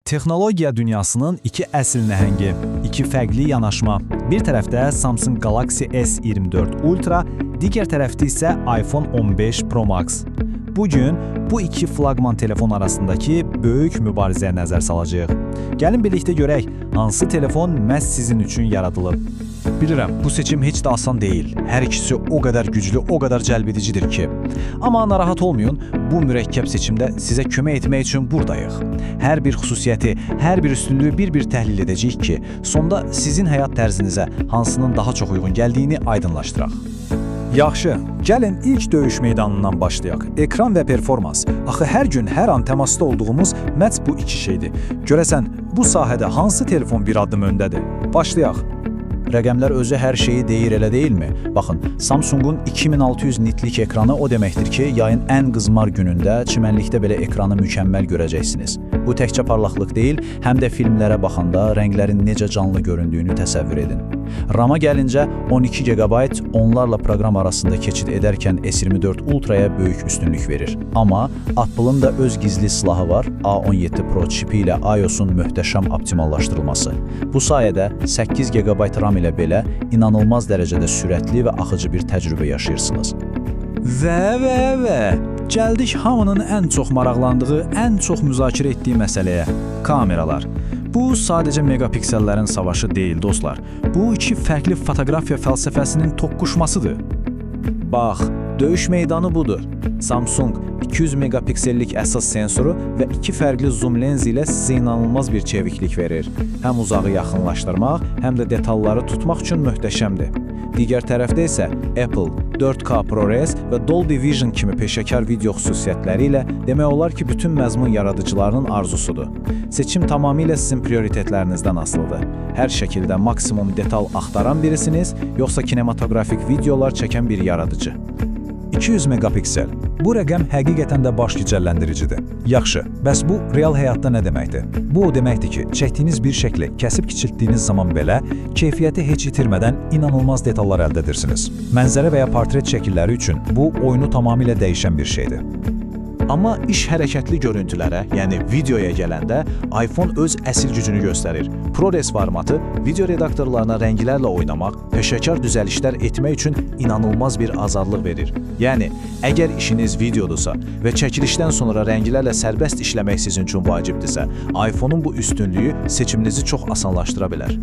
Texnologiya dünyasının iki əsl nəhəngi, iki fərqli yanaşma. Bir tərəfdə Samsung Galaxy S24 Ultra, digər tərəfdə isə iPhone 15 Pro Max. Bugün bu iki flaqman telefon arasındakı böyük mübarizəyə nəzər salacağıq. Gəlin birlikdə görək, hansı telefon məhz sizin üçün yaradılıb. Bilirəm, bu seçim heç də asan deyil. Hər ikisi o qədər güclü, o qədər cəlbedicidir ki. Amma narahat olmayın, bu mürəkkəb seçimdə sizə kömək etmək üçün buradayıq. Hər bir xüsusiyyəti, hər bir üstünlüyü bir-bir təhlil edəcəyik ki, sonda sizin həyat tərzinizə hansının daha çox uyğun gəldiyini aydınlaşdıraq. Yaxşı, gəlin ilk döyüş meydanından başlayaq. Ekran və performans. Axı hər gün, hər an təmasda olduğumuz məhz bu iki şeydir. Görəsən, bu sahədə hansı telefon bir addım öndədir? Başlayaq. Rəqəmlər özü hər şeyi deyir, elə deyilmi? Baxın, Samsung'un 2600 nitlik ekranı o deməkdir ki, yayın ən qızmar günündə çimənlikdə belə ekranı mükəmməl görəcəksiniz. Bu təkcə parlaqlıq deyil, həm də filmlərə baxanda rənglərin necə canlı göründüyünü təsəvvür edin. RAM-a gəlincə 12 GB onlarla proqram arasında keçid edərkən S24 Ultra'ya böyük üstünlük verir. Amma Apple'ın da öz gizli silahı var, A17 Pro çipi ilə iOS-un möhtəşəm optimallaşdırılması. Bu sayədə 8 GB RAM ilə belə inanılmaz dərəcədə sürətli və axıcı bir təcrübə yaşayırsınız. Və gəldik hamının ən çox maraqlandığı, ən çox müzakirə etdiyi məsələyə – kameralar. Bu sadəcə megapiksellərin savaşı deyil, dostlar. Bu iki fərqli fotoqrafiya fəlsəfəsinin toqquşmasıdır. Bax, döyüş meydanı budur. Samsung 200 megapiksellik əsas sensoru və iki fərqli zoom lenzi ilə sizə inanılmaz bir çeviklik verir. Həm uzağı yaxınlaşdırmaq, həm də detalları tutmaq üçün möhtəşəmdir. Digər tərəfdə isə Apple 4K ProRes və Dolby Vision kimi peşəkar video xüsusiyyətləri ilə demək olar ki, bütün məzmun yaradıcılarının arzusudur. Seçim tamamilə sizin prioritetlərinizdən asılıdır. Hər şəkildə maksimum detal axtaran birisiniz, yoxsa kinematografik videolar çəkən bir yaradıcı. 200 megapiksel. Bu rəqəm həqiqətən də baş gicəlləndiricidir. Yaxşı, bəs bu real həyatda nə deməkdir? Bu o deməkdir ki, çəkdiyiniz bir şəkli kəsib kiçiltdiyiniz zaman belə keyfiyyəti heç itirmədən inanılmaz detallar əldə edirsiniz. Mənzərə və ya portret şəkilləri üçün bu oyunu tamamilə dəyişən bir şeydir. Amma iş hərəkətli görüntülərə, yəni videoya gələndə iPhone öz əsl gücünü göstərir. ProRes formatı video redaktorlarına rənglərlə oynamaq, peşəkar düzəlişlər etmək üçün inanılmaz bir azadlıq verir. Yəni, əgər işiniz videodursa və çəkilişdən sonra rənglərlə sərbəst işləmək sizin üçün vacibdirsə, iPhone-un bu üstünlüyü seçiminizi çox asanlaşdıra bilər.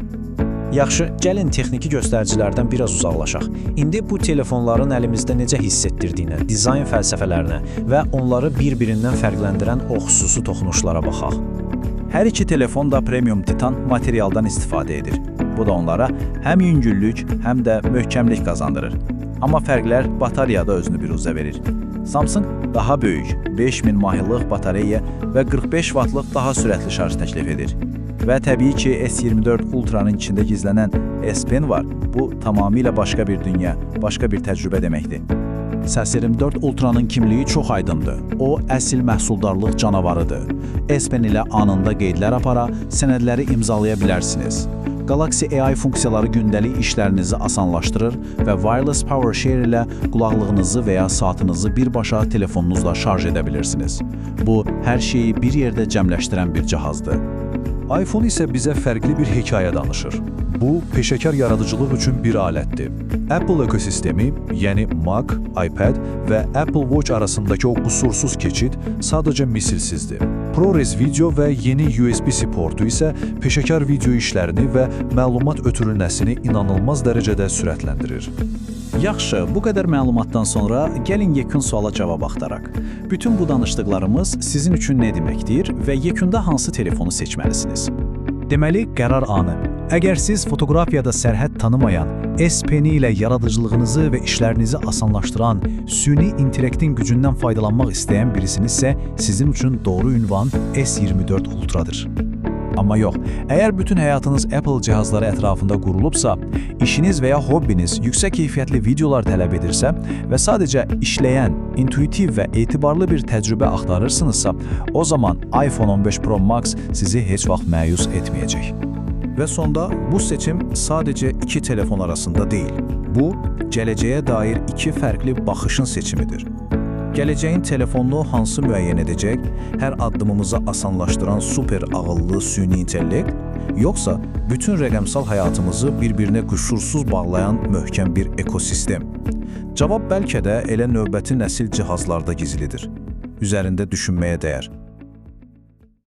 Yaxşı, gəlin texniki göstəricilərdən biraz uzaqlaşaq. İndi bu telefonların əlimizdə necə hiss etdirdiyinə, dizayn fəlsəfələrinə və onları bir-birindən fərqləndirən o xüsusi toxunuşlara baxaq. Hər iki telefon da premium titan materialdan istifadə edir. Bu da onlara həm yüngüllük, həm də möhkəmlik qazandırır. Amma fərqlər batareyada özünü biruzə verir. Samsung daha böyük, 5000 mAh batareya və 45 W'lıq daha sürətli şarj təklif edir. Və təbii ki, S24 Ultra'nın içində gizlənən S Pen var. Bu tamamilə başqa bir dünya, başqa bir təcrübə deməkdir. S24 Ultra'nın kimliyi çox aydındır. O, əsl məhsuldarlıq canavarıdır. S Pen ilə anında qeydlər apara, sənədləri imzalaya bilərsiniz. Galaxy AI funksiyaları gündəlik işlərinizi asanlaşdırır və Wireless Power Share ilə qulaqlığınızı və ya saatınızı birbaşa telefonunuzla şarj edə bilirsiniz. Bu, hər şeyi bir yerdə cəmləşdirən bir cihazdır. iPhone isə bizə fərqli bir hekayə danışır. Bu, peşəkar yaradıcılıq üçün bir alətdir. Apple ekosistemi, yəni Mac, iPad və Apple Watch arasındakı o qusursuz keçid sadəcə misilsizdir. ProRes video və yeni USB-C portu isə peşəkar video işlərini və məlumat ötürülməsini inanılmaz dərəcədə sürətləndirir. Yaxşı, bu qədər məlumatdan sonra gəlin yekun suala cavab axtaraq. Bütün bu danışdıqlarımız sizin üçün nə deməkdir və yekunda hansı telefonu seçməlisiniz? Deməli, qərar anı. Əgər siz fotoqrafiyada sərhəd tanımayan, S Pen-i ilə yaradıcılığınızı və işlərinizi asanlaşdıran, süni intellektin gücündən faydalanmaq istəyən birisinizsə, sizin üçün doğru ünvan S24 Ultra'dır. Amma yox, əgər bütün həyatınız Apple cihazları ətrafında qurulubsa, işiniz və ya hobbiniz yüksək keyfiyyətli videolar tələb edirsə və sadəcə işləyən, intuitiv və etibarlı bir təcrübə axtarırsınızsa, o zaman iPhone 15 Pro Max sizi heç vaxt məyus etməyəcək. Və sonda bu seçim sadəcə iki telefon arasında deyil. Bu, gələcəyə dair iki fərqli baxışın seçimidir. Gələcəyin telefonunu hansı müəyyən edəcək, hər addımımızı asanlaşdıran super ağıllı süni intellekt, yoxsa bütün rəqəmsal həyatımızı bir-birinə qüsursuz bağlayan möhkəm bir ekosistem? Cavab bəlkə də elə növbəti nəsil cihazlarda gizlidir. Üzərində düşünməyə dəyər.